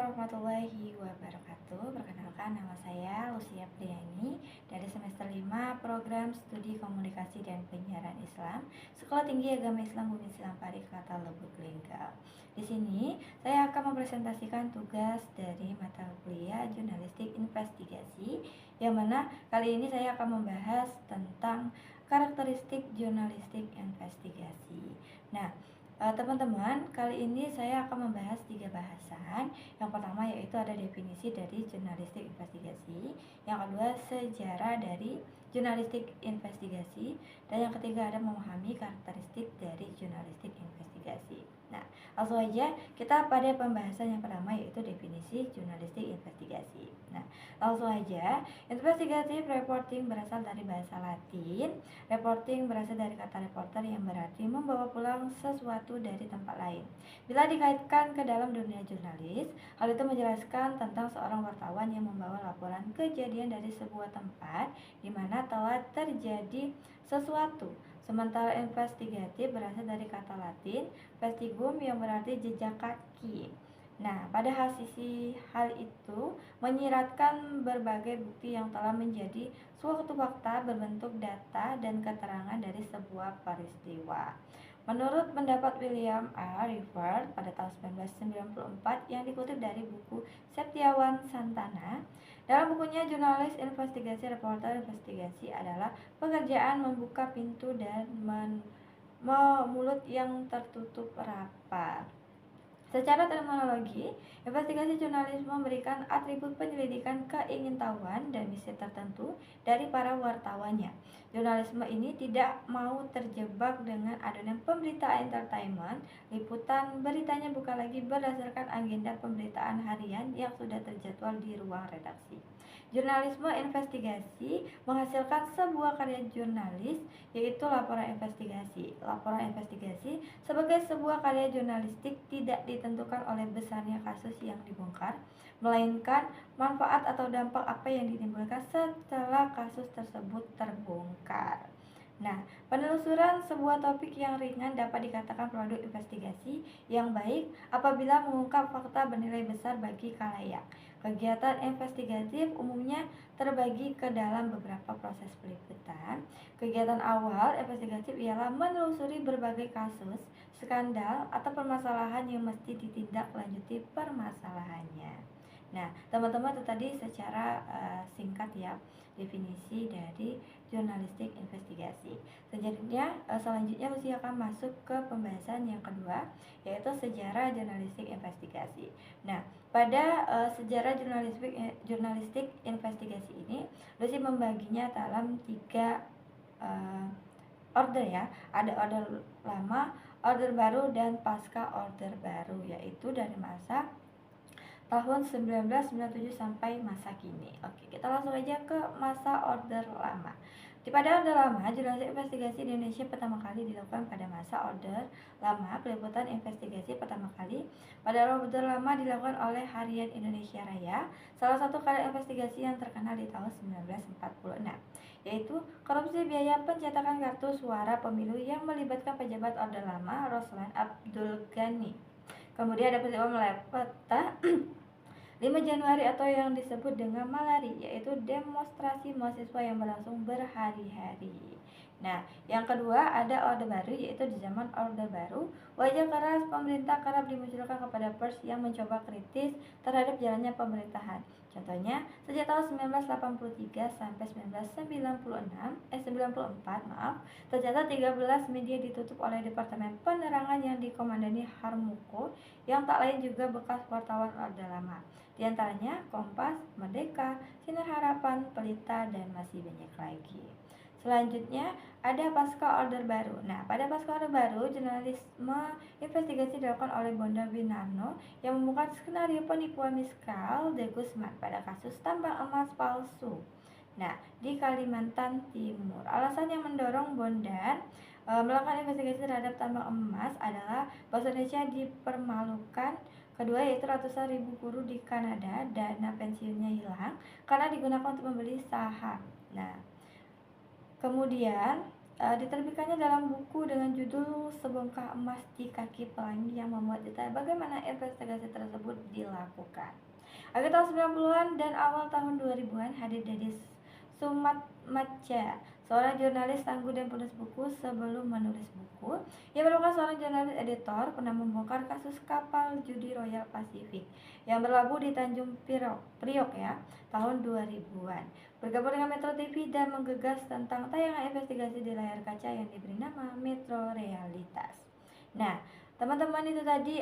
warahmatullahi wabarakatuh. Perkenalkan, nama saya Lucia Priani dari semester 5 Program Studi Komunikasi dan Penyiaran Islam, Sekolah Tinggi Agama Islam Bumi Silampari, Kota Lubuk Linggau. Di sini saya akan mempresentasikan tugas dari mata kuliah Jurnalistik Investigasi, yang mana kali ini saya akan membahas tentang karakteristik jurnalistik investigasi. Nah, teman-teman, kali ini saya akan membahas 3 bahasan. Yang pertama yaitu ada definisi dari jurnalistik investigasi, yang kedua sejarah dari jurnalistik investigasi, dan yang ketiga ada memahami karakteristik dari jurnalistik investigasi. Nah, langsung aja kita pada pembahasan yang pertama yaitu definisi jurnalistik investigasi. Nah, langsung aja, investigative reporting berasal dari bahasa Latin. Reporting berasal dari kata reporter yang berarti membawa pulang sesuatu dari tempat lain. Bila dikaitkan ke dalam dunia jurnalis, hal itu menjelaskan tentang seorang wartawan yang membawa laporan kejadian dari sebuah tempat di mana telah terjadi sesuatu. Sementara investigatif berasal dari kata Latin vestigum yang berarti jejak kaki. Nah, pada sisi hal itu menyiratkan berbagai bukti yang telah menjadi suatu fakta berbentuk data dan keterangan dari sebuah peristiwa. Menurut pendapat William A. Rivers pada tahun 1994 yang dikutip dari buku Septiawan Santana, dalam bukunya Jurnalis Investigasi, reporter investigasi adalah pekerjaan membuka pintu dan mulut yang tertutup rapat. Secara terminologi, investigasi jurnalisme memberikan atribut penyelidikan keingintahuan dan misi tertentu dari para wartawannya. Jurnalisme ini tidak mau terjebak dengan adonan pemberitaan entertainment. Liputan beritanya bukan lagi berdasarkan agenda pemberitaan harian yang sudah terjadwal di ruang redaksi. Jurnalisme investigasi menghasilkan sebuah karya jurnalis, yaitu laporan investigasi. Laporan investigasi sebagai sebuah karya jurnalistik tidak ditentukan oleh besarnya kasus yang dibongkar, melainkan manfaat atau dampak apa yang ditimbulkan setelah kasus tersebut terbongkar. Nah, penelusuran sebuah topik yang ringan dapat dikatakan produk investigasi yang baik apabila mengungkap fakta bernilai besar bagi khalayak. Kegiatan investigatif umumnya terbagi ke dalam beberapa proses peliputan. Kegiatan awal investigatif ialah menelusuri berbagai kasus, skandal, atau permasalahan yang mesti ditindaklanjuti permasalahannya. Nah, teman-teman, itu tadi secara singkat ya definisi dari jurnalistik investigasi. Selanjutnya Lucy akan masuk ke pembahasan yang kedua, yaitu sejarah jurnalistik investigasi. Nah, pada sejarah jurnalistik investigasi ini, Lucy membaginya dalam 3 order ya. Ada order lama, order baru, dan pasca order baru, yaitu dari masa tahun 1997 sampai masa kini. Oke, kita langsung aja ke masa order lama. Pada order lama, jurnalistik investigasi di Indonesia pertama kali dilakukan pada masa order lama. Peliputan investigasi pertama kali pada order lama dilakukan oleh Harian Indonesia Raya, salah satu karya investigasi yang terkenal di tahun 1946, yaitu korupsi biaya pencetakan kartu suara pemilu yang melibatkan pejabat order lama Roslan Abdul Ghani. Kemudian ada peristiwa Melepeta 5 Januari atau yang disebut dengan Malari, yaitu demonstrasi mahasiswa yang berlangsung berhari-hari. Nah, yang kedua ada Orde Baru, yaitu di zaman Orde Baru, wajah keras pemerintah kerap dimunculkan kepada pers yang mencoba kritis terhadap jalannya pemerintahan. Contohnya, sejak tahun 1983 sampai 1994, tercatat 13 media ditutup oleh Departemen Penerangan yang dikomandani Harmoko, yang tak lain juga bekas wartawan Orde Lama. Di antaranya Kompas, Merdeka, Sinar Harapan, Pelita, dan masih banyak lagi. Selanjutnya ada pasca order baru. Nah, pada pasca order baru, jurnalisme investigasi dilakukan oleh Bonda Winarno yang membuka skenario penipuan Miskal de Guzman pada kasus tambang emas palsu. Nah, di Kalimantan Timur, alasan yang mendorong Bondan melakukan investigasi terhadap tambang emas adalah bahasa Indonesia dipermalukan. Kedua yaitu ratusan ribu buruh di Kanada dana pensiunnya hilang karena digunakan untuk membeli saham. Nah, kemudian diterbitkannya dalam buku dengan judul Sebongkah Emas di Kaki Pelangi yang memuat detail bagaimana investigasi tersebut dilakukan. Akhir tahun 90-an dan awal tahun 2000-an, hadir Deddy Sumatmaja, seorang jurnalis tangguh dan penulis buku. Sebelum menulis buku, ia merupakan seorang jurnalis editor, pernah membongkar kasus kapal judi Royal Pacific yang berlabuh di Tanjung Priok ya, tahun 2000-an. Bergabung dengan Metro TV dan menggegas tentang tayangan investigasi di layar kaca yang diberi nama Metro Realitas. Nah, teman-teman, itu tadi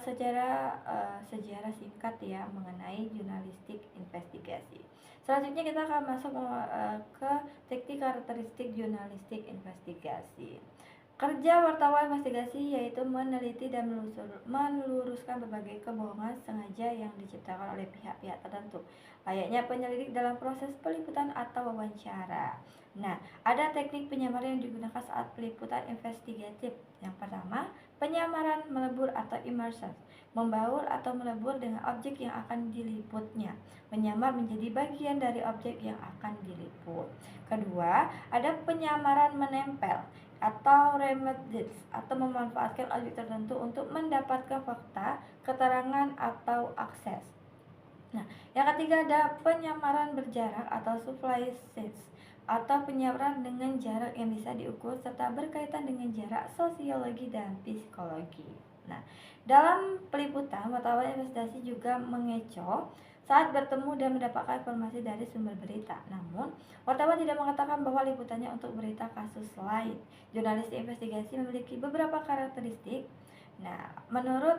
sejarah singkat ya mengenai jurnalistik investigasi. Selanjutnya kita akan masuk ke teknik karakteristik jurnalistik investigasi. Kerja wartawan investigasi yaitu meneliti dan meluruskan berbagai kebohongan sengaja yang diciptakan oleh pihak-pihak tertentu, layaknya penyelidik dalam proses peliputan atau wawancara. Nah, ada teknik penyamaran yang digunakan saat peliputan investigatif. Yang pertama, penyamaran melebur atau immersion, membaur atau melebur dengan objek yang akan diliputnya, menyamar menjadi bagian dari objek yang akan diliput. Kedua, ada penyamaran menempel atau remedies, atau memanfaatkan objek tertentu untuk mendapatkan fakta, keterangan, atau akses. Nah, yang ketiga ada penyamaran berjarak atau supplicity, atau penyamaran dengan jarak yang bisa diukur serta berkaitan dengan jarak sosiologi dan psikologi. Nah, dalam peliputan, wartawan investigasi juga mengecoh saat bertemu dan mendapatkan informasi dari sumber berita. Namun, wartawan tidak mengatakan bahwa liputannya untuk berita kasus lain. Jurnalistik investigasi memiliki beberapa karakteristik. Nah, menurut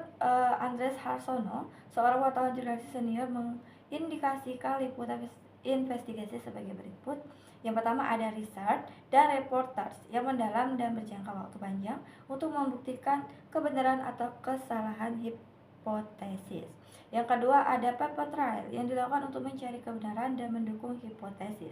Andres Harsono, seorang wartawan jurnalis senior, mengindikasikan liputan investigasi sebagai berikut. Yang pertama ada research dan reporters yang mendalam dan berjangka waktu panjang untuk membuktikan kebenaran atau kesalahan hipotesis. Yang kedua ada paper trail yang dilakukan untuk mencari kebenaran dan mendukung hipotesis.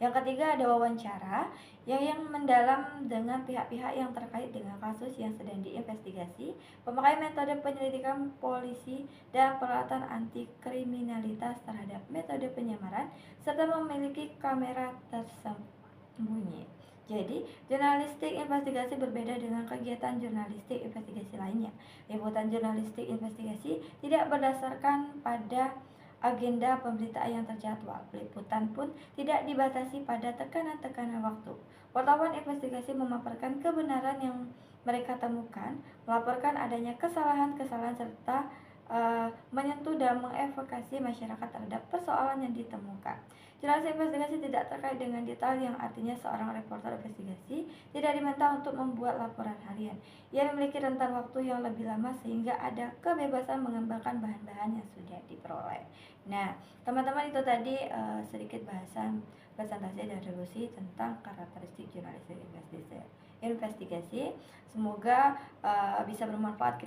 Yang ketiga ada wawancara yang mendalam dengan pihak-pihak yang terkait dengan kasus yang sedang diinvestigasi, pemakai metode penyelidikan polisi dan peralatan anti kriminalitas terhadap metode penyamaran, serta memiliki kamera tersembunyi. Jadi, jurnalistik investigasi berbeda dengan kegiatan jurnalistik investigasi lainnya. Liputan jurnalistik investigasi tidak berdasarkan pada agenda pemberitaan yang terjadwal. Peliputan pun tidak dibatasi pada tekanan-tekanan waktu. Wartawan investigasi memaparkan kebenaran yang mereka temukan, melaporkan adanya kesalahan-kesalahan, serta menyentuh dan mengevakuasi masyarakat terhadap persoalan yang ditemukan. Jurnalistik investigasi tidak terkait dengan detail, yang artinya seorang reporter investigasi tidak diminta untuk membuat laporan harian. Ia memiliki rentan waktu yang lebih lama sehingga ada kebebasan mengembangkan bahan-bahan yang sudah diperoleh. Nah, teman-teman, itu tadi sedikit bahasan presentasi dari Lucy tentang karakteristik jurnalistik investigasi. Semoga bisa bermanfaat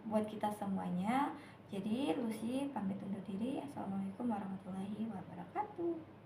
buat kita semuanya. Jadi Lucy pamit undur diri. Assalamualaikum warahmatullahi wabarakatuh.